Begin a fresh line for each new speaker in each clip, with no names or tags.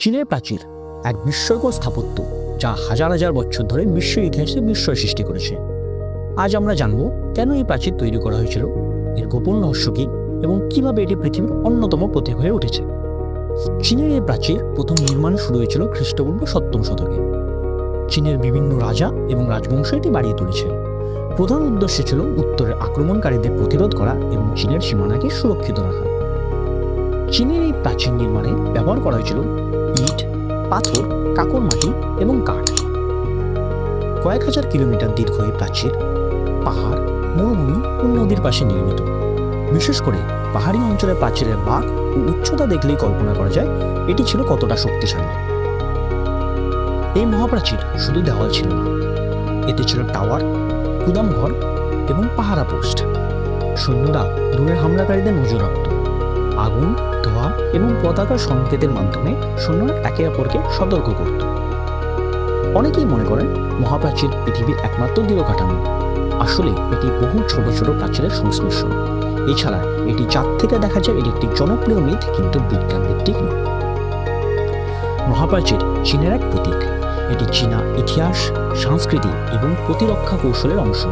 চীনের প্রাচীর এক বিস্ময়কর স্থাপত্য, যা হাজার হাজার বছর ধরে বিশ্ব ইতিহাসে বিস্ময় সৃষ্টি করেছে। আজ আমরা জানব কেন এই প্রাচীর তৈরি করা হয়েছিল, এর গোপন রহস্য কী এবং কিভাবে এটি পৃথিবীর অন্যতম প্রতীক হয়ে উঠেছে। চীনের এই প্রাচীর প্রথম নির্মাণ শুরু হয়েছিল খ্রিস্টপূর্ব 7ম শতকে। চীনের বিভিন্ন রাজা এবং রাজবংশ এটি বাড়িয়ে তুলেছে। প্রধান উদ্দেশ্য ছিল উত্তরের আক্রমণকারীদের প্রতিরোধ করা এবং চীনের সীমানাকে সুরক্ষিত রাখা। চীনের এই প্রাচীর নির্মাণে ব্যবহার করা হয়েছিল ইট, পাথর, কাঁকর মাটি এবং কাঠ। কয়েক হাজার কিলোমিটার দীর্ঘ এই প্রাচীর পাহাড়, মরুভূমি ও নদীর পাশে নির্মিত। বিশেষ করে পাহাড়ি অঞ্চলের প্রাচীরের বাঁক ও উচ্চতা দেখলেই কল্পনা করা যায় এটি ছিল কতটা শক্তিশালী। এই মহাপ্রাচীর শুধু দেওয়াল ছিল না, এতে ছিল টাওয়ার, গুদামঘর এবং পাহারা পোস্ট। সৈন্যরা দূরের হামলাকারীদের নজর রাখত। আগুন, ধোঁয়া এবং পতাকার সংকেতের মাধ্যমে সৈন্যরা একে অপরকে সতর্ক করত। অনেকেই মনে করেন মহাপ্রাচীর পৃথিবীর একমাত্র দৃঢ় কাঠামো। আসলে এটি বহু ছোট ছোট প্রাচীরের সংমিশ্রণ। এছাড়া এটি চাঁদ থেকে দেখা যায় এটি একটি জনপ্রিয় মিথ, কিন্তু বিজ্ঞান ভিত্তিক নয়। মহাপ্রাচীর চীনের এক প্রতীক। এটি চীনা ইতিহাস, সংস্কৃতি এবং প্রতিরক্ষা কৌশলের অংশ।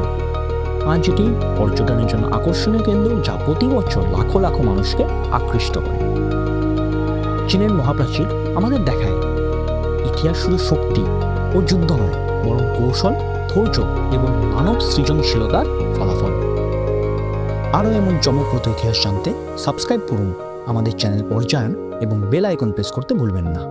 আজ এটি পর্যটনের জন্য আকর্ষণীয় কেন্দ্র, যা প্রতি বছর লাখো লাখো মানুষকে আকৃষ্ট করে। চীনের মহাপ্রাচীর আমাদের দেখায় ইতিহাস শুধু শক্তি ও যুদ্ধ নয়, বরং কৌশল, ধৈর্য এবং মানব সৃজনশীলতার ফলাফল। আরও এমন চমকপ্রদ ইতিহাস জানতে সাবস্ক্রাইব করুন আমাদের চ্যানেল পর্যায়ন এবং বেল আইকন প্রেস করতে ভুলবেন না।